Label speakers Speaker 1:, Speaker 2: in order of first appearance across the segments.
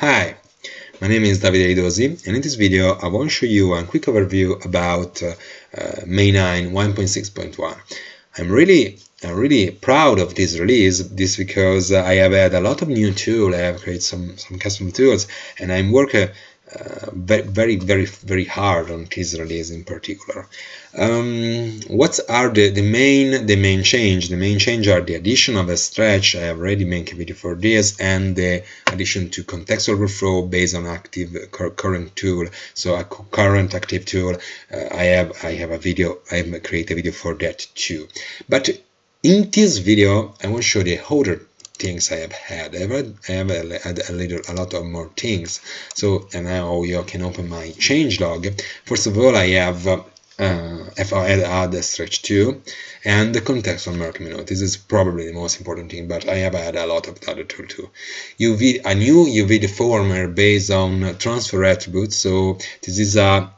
Speaker 1: Hi, my name is Davide Idosi, and in this video I want to show you a quick overview about May9 1.6.1. I'm really proud of this release, because I have had a lot of new tools. I have created some custom tools, and I'm working very hard on this release in particular. What are the main change? The main change are the addition of a stretch. I have already made a video for this, and the addition to context overflow based on active current tool. So a current active tool. I have created a video for that too. But in this video, I want to show the other things I have had. I have a lot of more things. So and now you can open my changelog. First of all, I have add a stretch too, and the contextual marking node. This is probably the most important thing, but I have had a lot of other tools too. A new UV deformer based on transfer attributes. So this is a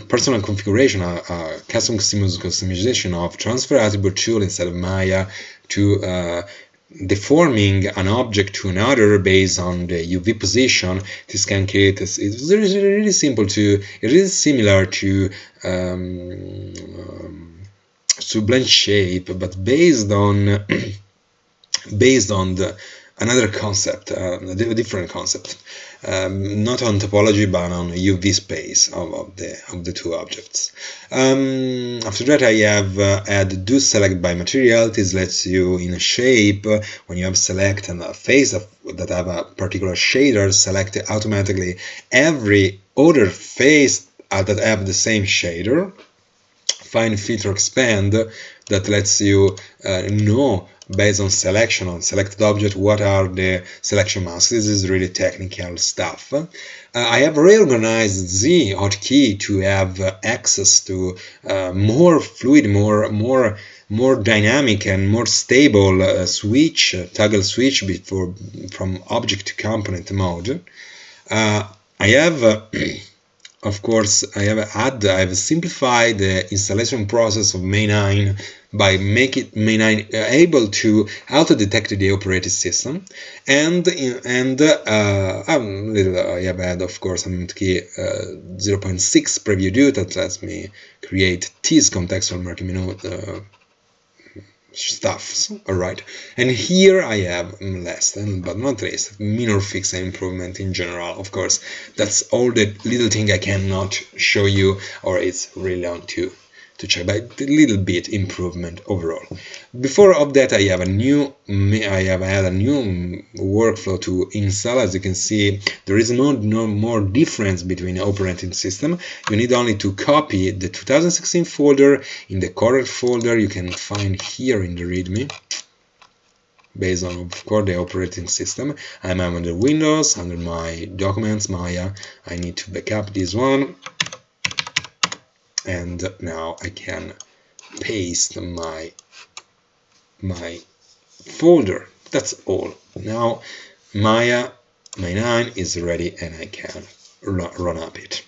Speaker 1: personal configuration, a custom customization of transfer attribute tool instead of Maya to deforming an object to another based on the UV position. This can create it's really simple to. It is similar to blend shape, but based on another concept, a different concept, not on topology but on UV space of the two objects. After that, I have add do select by material. This lets you in a shape, when you have select and a face that have a particular shader, select automatically every other face that have the same shader. Find filter expand that lets you know based on selection on selected object what are the selection masks. This is really technical stuff. I have reorganized the hotkey to have access to more fluid, more dynamic and more stable toggle switch from object to component mode. I have of course, I have simplified the installation process of May9 by making May9 able to auto-detect the operating system, and I have had, of course, a key 0.6 preview do that lets me create this contextual marking menu stuff. Alright, and here I have last but not least minor fix and improvement in general. Of course, that's all the little thing I cannot show you, or it's really long to check, but a little bit improvement overall. Before of that, I have had a new workflow to install. As you can see, there is no more difference between operating system. You need only to copy the 2016 folder in the correct folder you can find here in the README. Based on, of course, the operating system. I'm under Windows, under my documents, Maya. I need to backup this one. And now I can paste my folder. That's all. Now May9 is ready and I can run up it.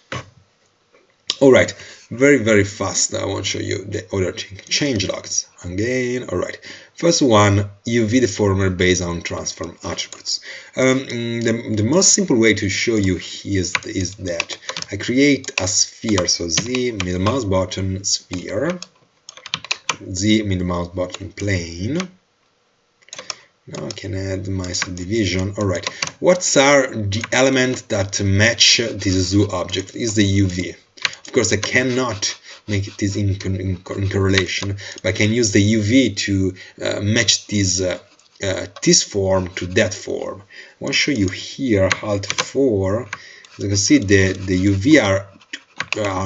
Speaker 1: Alright, very fast. I want to show you the other thing. Changelogs again. Alright, first one, UV deformer based on transform attributes. The most simple way to show you is that I create a sphere. So Z middle mouse button sphere, Z middle mouse button plane. Now I can add my subdivision. Alright, what are the elements that match this zoo object? Is the UV. Of course, I cannot make this in correlation, but I can use the UV to match this form to that form. I want to show you here Alt 4. As you can see, the UV are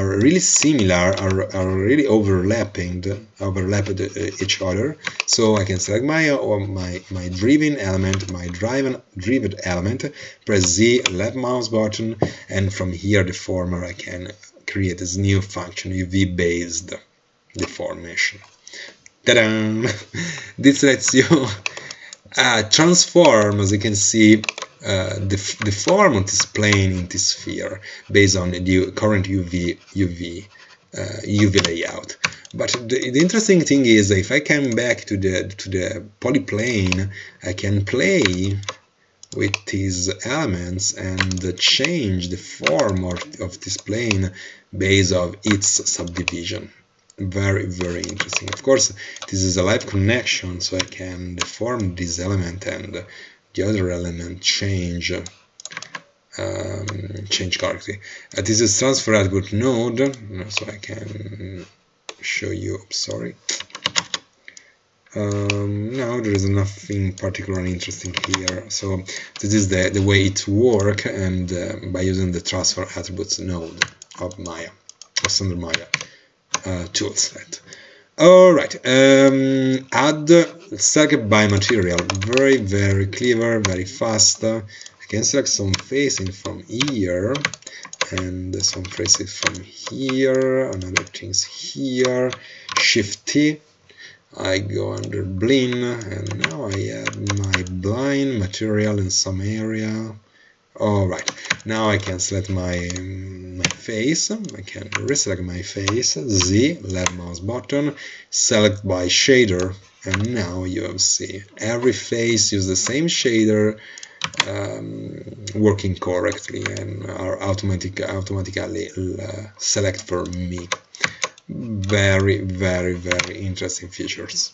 Speaker 1: really similar, are really overlapped each other. So I can select my driven element, press Z left mouse button, and from here deformer I can create this new function, UV based deformation. Ta-da! This lets you transform, as you can see, the form of this plane in this sphere based on the current UV layout. But the interesting thing is, if I come back to the polyplane, I can play with these elements and change the form of this plane based on its subdivision. Very, very interesting. Of course, this is a live connection, so I can deform this element and the other element change correctly. This is transfer output node, so I can show you. Sorry. No, there is nothing particularly interesting here. So this is the way it works, and by using the transfer attributes node of Maya, or Standard Maya toolset. All right, add select by material. Very, very clever, very fast. I can select some facing from here and some faces from here, another things here. Shift T. I go under blend, and now I add my blind material in some area. All right, now I can select my face. I can reselect my face. Z, left mouse button, select by shader, and now you have see every face use the same shader, working correctly and are automatically select for me. Very, very, very interesting features.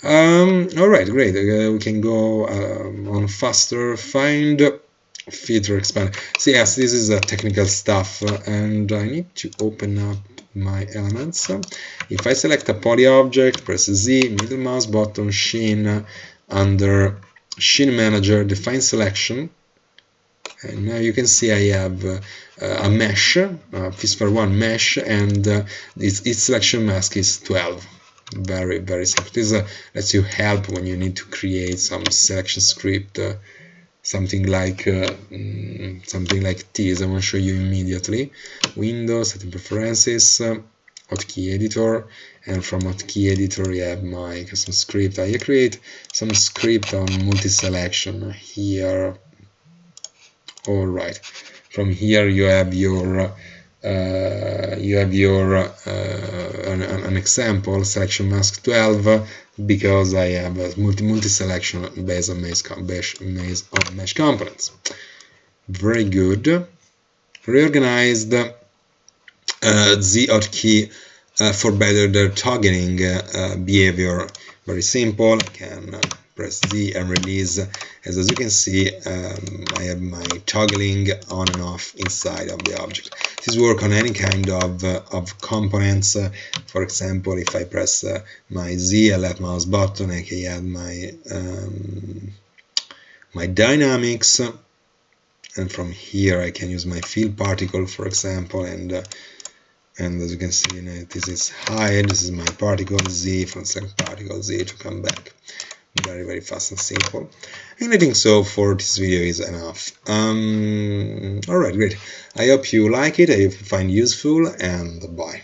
Speaker 1: All right, great. We can go on faster. Find, filter, expand. So yes, this is technical stuff, and I need to open up my elements. If I select a poly object, press Z, middle mouse button, sheen, under sheen manager, define selection. And now you can see I have a mesh, FISPAR1 mesh, and its selection mask is 12. Very, very simple. This lets you help when you need to create some selection script, something like this. I want to show you immediately. Windows, setting preferences, hotkey editor, and from hotkey editor you have my custom script. I create some script on multi-selection here. All right, from here you have your an example selection mask 12, because I have a multi-selection based on mesh components. Very good. Reorganized Z hotkey for better toggling behavior. Very simple. I can press Z and release. As you can see, I have my toggling on and off inside of the object. This works on any kind of components. For example, if I press my Z and left mouse button, I can add my dynamics, and from here I can use my fill particle, for example, and as you can see, this is hide. This is my particle Z, from select particle Z to come back. Very, very fast and simple. And I think so for this video is enough. Alright, great. I hope you like it, I hope you find it useful, and bye.